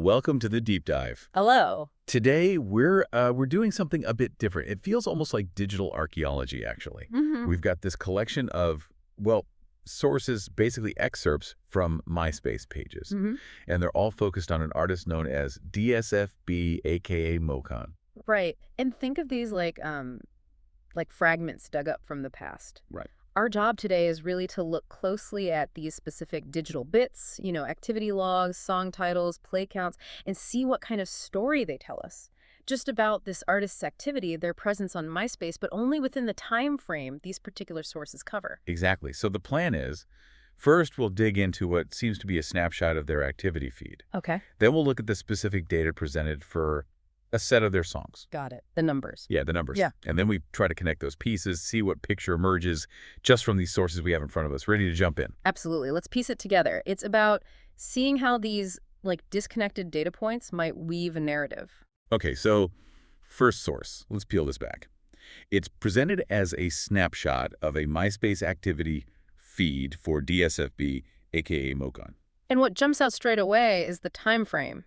Welcome to the deep dive. Hello. Today we're doing something a bit different. It feels almost like digital archaeology, actually. We've got this collection of, well, sources, basically excerpts from MySpace pages, and they're all focused on an artist known as DSFB, aka MoKoN. Right. And think of these like fragments dug up from the past. Right. Our job today is really to look closely at these specific digital bits, activity logs, song titles, play counts, and see what kind of story they tell us. Just about this artist's activity, their presence on MySpace, but only within the time frame these particular sources cover. Exactly. So the plan is, first we'll dig into what seems to be a snapshot of their activity feed. Okay. Then we'll look at the specific data presented for a set of their songs. Got it. The numbers. Yeah, the numbers. Yeah. And then we try to connect those pieces, see what picture emerges just from these sources we have in front of us. Ready to jump in? Absolutely. Let's piece it together. It's about seeing how these disconnected data points might weave a narrative. Okay, so first source. Let's peel this back. It's presented as a snapshot of a MySpace activity feed for DSFB, aka MoKoN. And what jumps out straight away is the time frame,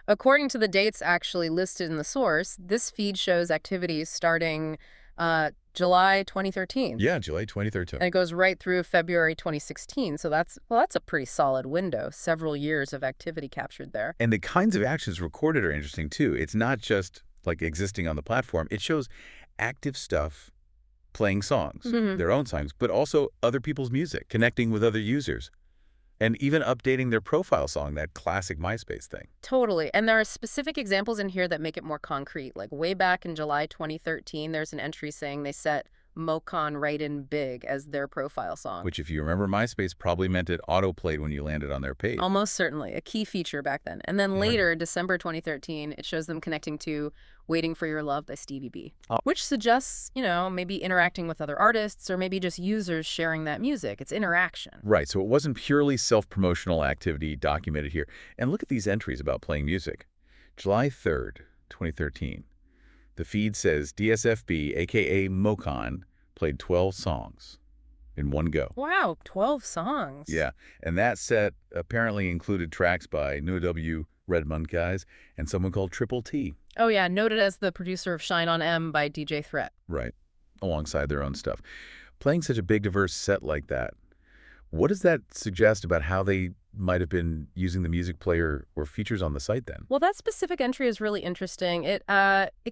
According to the dates actually listed in the source, this feed shows activities starting July 2013. Yeah, July 2013. And it goes right through February 2016. So that's a pretty solid window. Several years of activity captured there. And the kinds of actions recorded are interesting, too. It's not just like existing on the platform. It shows active stuff, playing songs, their own songs, but also other people's music, connecting with other users. And even updating their profile song, that classic MySpace thing. Totally. And there are specific examples in here that make it more concrete. Like way back in July 2013, there's an entry saying they set MoKoN Right In Big as their profile song. Which, if you remember, MySpace probably meant it auto-played when you landed on their page. Almost certainly. A key feature back then. And then later, December 2013, it shows them connecting to Waiting for Your Love by Stevie B. Which suggests, maybe interacting with other artists or maybe just users sharing that music. It's interaction. Right. So it wasn't purely self-promotional activity documented here. And look at these entries about playing music. July 3rd, 2013. The feed says DSFB, a.k.a. MoKoN, played 12 songs in one go. Wow, 12 songs. Yeah, and that set apparently included tracks by No W, Redmond Guys, and someone called Triple T. Oh yeah, noted as the producer of Shine on M by DJ Threat. Right, alongside their own stuff. Playing such a big, diverse set like that, what does that suggest about how they might have been using the music player or features on the site then? Well, that specific entry is really interesting. It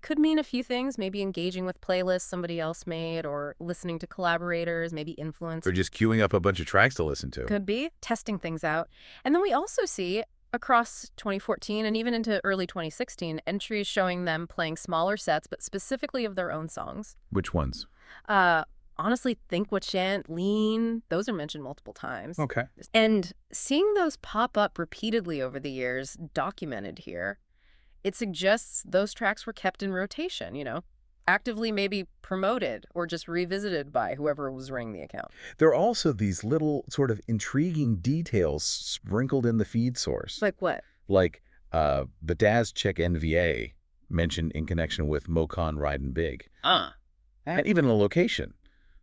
could mean a few things, maybe engaging with playlists somebody else made or listening to collaborators, maybe influence. Or just queuing up a bunch of tracks to listen to. Could be. Testing things out. And then we also see across 2014 and even into early 2016, entries showing them playing smaller sets, but specifically of their own songs. Which ones? Honestly, Think What Shan't, Lean, those are mentioned multiple times. Okay. And seeing those pop up repeatedly over the years, documented here, it suggests those tracks were kept in rotation, actively maybe promoted or just revisited by whoever was running the account. There are also these little sort of intriguing details sprinkled in the feed source. Like what? Like the Daz Check NVA mentioned in connection with MoKoN Ridin' Big. And even a location.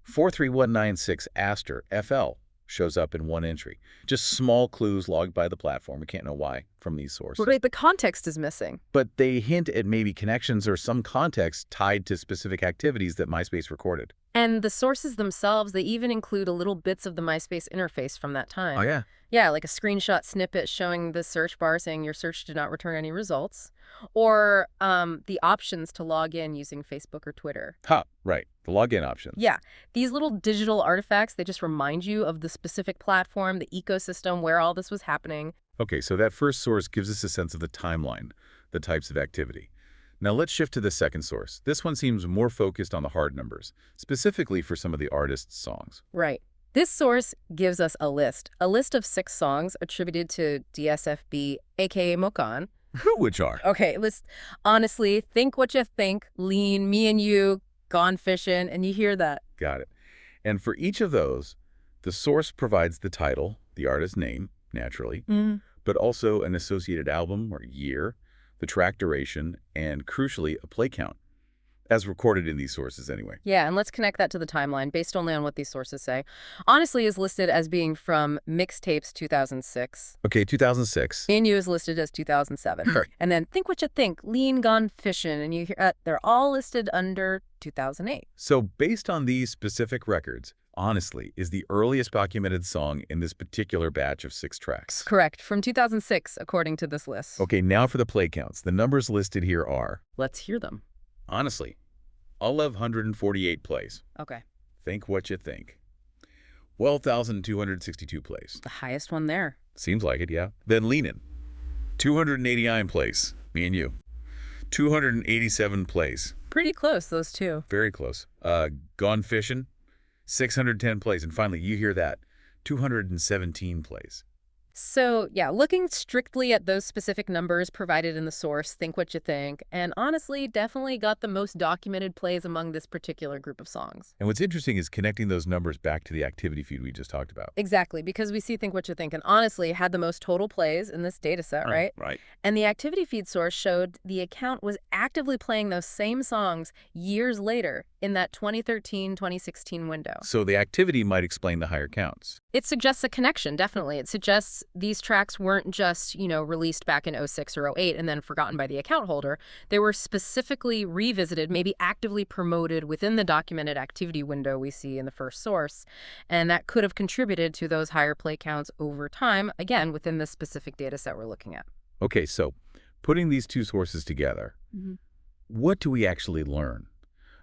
43196 Astor FL shows up in one entry. Just small clues logged by the platform. We can't know why from these sources. Right, the context is missing. But they hint at maybe connections or some context tied to specific activities that MySpace recorded. And the sources themselves, they even include a little bits of the MySpace interface from that time. Oh, yeah? Yeah, like a screenshot snippet showing the search bar saying your search did not return any results. Or the options to log in using Facebook or Twitter. Right. The login options. Yeah. These little digital artifacts, they just remind you of the specific platform, the ecosystem, where all this was happening. Okay, so that first source gives us a sense of the timeline, the types of activity. Now let's shift to the second source. This one seems more focused on the hard numbers, specifically for some of the artist's songs. Right. This source gives us a list of 6 songs attributed to DSFB, aka MoKoN. Which are? Okay, honestly, Think What You Think, Lean, Me and You, Gone Fishing, and you hear that. Got it. And for each of those, the source provides the title, the artist's name, naturally, but also an associated album or year, the track duration, and crucially, a play count. As recorded in these sources, anyway. Yeah, and let's connect that to the timeline based only on what these sources say. Honestly is listed as being from Mixtapes 2006. Okay, 2006. Me and You is listed as 2007. Right. And then Think What You Think, Lean Gone Fishin', and you hear they're all listed under 2008. So based on these specific records, Honestly is the earliest documented song in this particular batch of 6 tracks. Correct, from 2006, according to this list. Okay, now for the play counts. The numbers listed here are... Let's hear them. Honestly, 1,148 plays. Okay. Think What You Think. 12,262 plays. The highest one there. Seems like it, yeah. Then Leanin'. 289 plays. Me and You. 287 plays. Pretty close, those two. Very close. Gone Fishin'. 610 plays. And finally, you hear that. 217 plays. So, yeah, looking strictly at those specific numbers provided in the source, Think What You Think, and honestly, definitely got the most documented plays among this particular group of songs. And what's interesting is connecting those numbers back to the activity feed we just talked about. Exactly, because we see Think What You Think, and honestly had the most total plays in this data set, right? Right. And the activity feed source showed the account was actively playing those same songs years later in that 2013-2016 window. So the activity might explain the higher counts. It suggests a connection, definitely. It suggests these tracks weren't just, released back in 06 or 08 and then forgotten by the account holder. They were specifically revisited, maybe actively promoted within the documented activity window we see in the first source. And that could have contributed to those higher play counts over time, again, within the specific data set we're looking at. Okay, so putting these two sources together, what do we actually learn?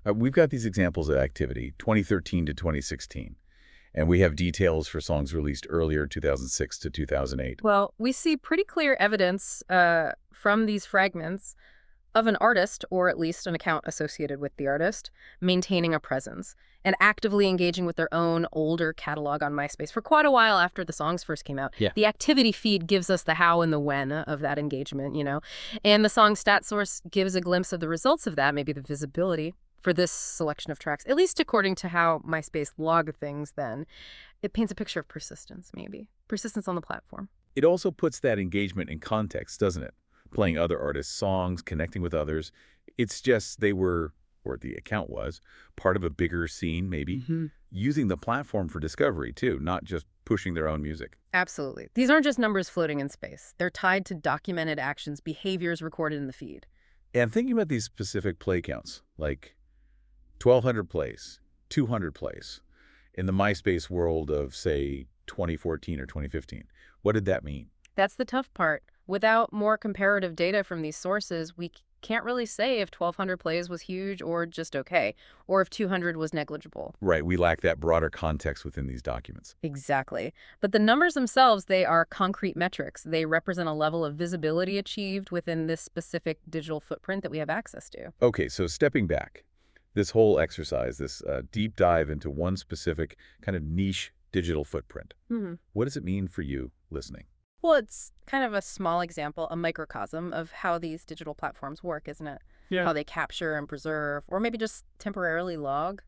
We've got these examples of activity, 2013 to 2016. And we have details for songs released earlier, 2006 to 2008. Well, we see pretty clear evidence from these fragments of an artist, or at least an account associated with the artist, maintaining a presence and actively engaging with their own older catalog on MySpace for quite a while after the songs first came out. Yeah. The activity feed gives us the how and the when of that engagement, and the song stat source gives a glimpse of the results of that, maybe the visibility for this selection of tracks, at least according to how MySpace logged things then. It paints a picture of persistence, maybe. Persistence on the platform. It also puts that engagement in context, doesn't it? Playing other artists' songs, connecting with others. It's just they were, or the account was, part of a bigger scene, maybe, using the platform for discovery, too, not just pushing their own music. Absolutely. These aren't just numbers floating in space. They're tied to documented actions, behaviors recorded in the feed. And thinking about these specific play counts, like 1,200 plays, 200 plays, in the MySpace world of, say, 2014 or 2015. What did that mean? That's the tough part. Without more comparative data from these sources, we can't really say if 1,200 plays was huge or just okay, or if 200 was negligible. Right, we lack that broader context within these documents. Exactly. But the numbers themselves, they are concrete metrics. They represent a level of visibility achieved within this specific digital footprint that we have access to. Okay, so stepping back, this whole exercise, this deep dive into one specific kind of niche digital footprint, what does it mean for you listening? Well, it's kind of a small example, a microcosm of how these digital platforms work, isn't it? Yeah. How they capture and preserve, or maybe just temporarily log,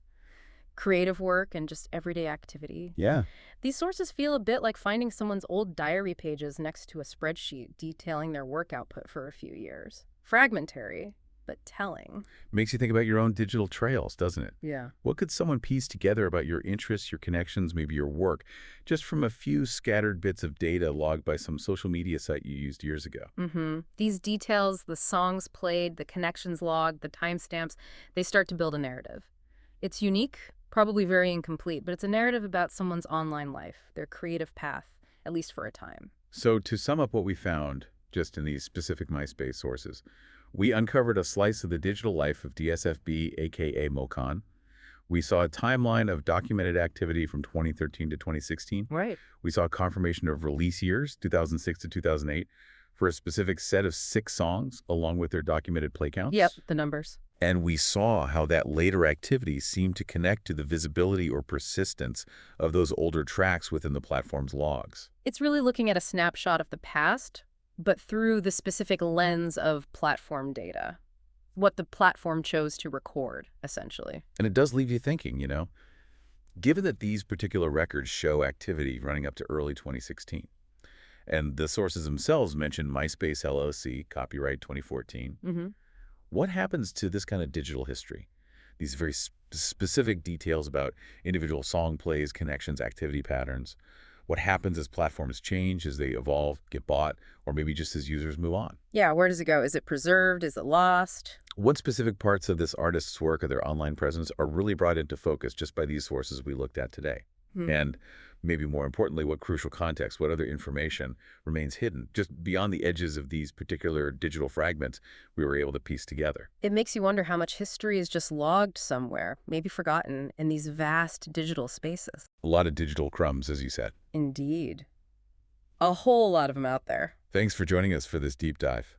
creative work and just everyday activity. Yeah. These sources feel a bit like finding someone's old diary pages next to a spreadsheet detailing their work output for a few years. Fragmentary, but telling. Makes you think about your own digital trails, doesn't it? Yeah. What could someone piece together about your interests, your connections, maybe your work, just from a few scattered bits of data logged by some social media site you used years ago? These details, the songs played, the connections logged, the timestamps, they start to build a narrative. It's unique, probably very incomplete, but it's a narrative about someone's online life, their creative path, at least for a time. So to sum up what we found, just in these specific MySpace sources, we uncovered a slice of the digital life of DSFB, aka MoKoN. We saw a timeline of documented activity from 2013 to 2016. Right. We saw a confirmation of release years, 2006 to 2008, for a specific set of 6 songs, along with their documented play counts. Yep, the numbers. And we saw how that later activity seemed to connect to the visibility or persistence of those older tracks within the platform's logs. It's really looking at a snapshot of the past, but through the specific lens of platform data, what the platform chose to record, essentially. And it does leave you thinking, given that these particular records show activity running up to early 2016, and the sources themselves mention MySpace LLC, copyright 2014, What happens to this kind of digital history? These very specific details about individual song plays, connections, activity patterns. What happens as platforms change, as they evolve, get bought, or maybe just as users move on? Yeah, where does it go? Is it preserved? Is it lost? What specific parts of this artist's work or their online presence are really brought into focus just by these sources we looked at today? Hmm. And maybe more importantly, what crucial context, what other information remains hidden just beyond the edges of these particular digital fragments we were able to piece together? It makes you wonder how much history is just logged somewhere, maybe forgotten, in these vast digital spaces. A lot of digital crumbs, as you said. Indeed. A whole lot of them out there. Thanks for joining us for this deep dive.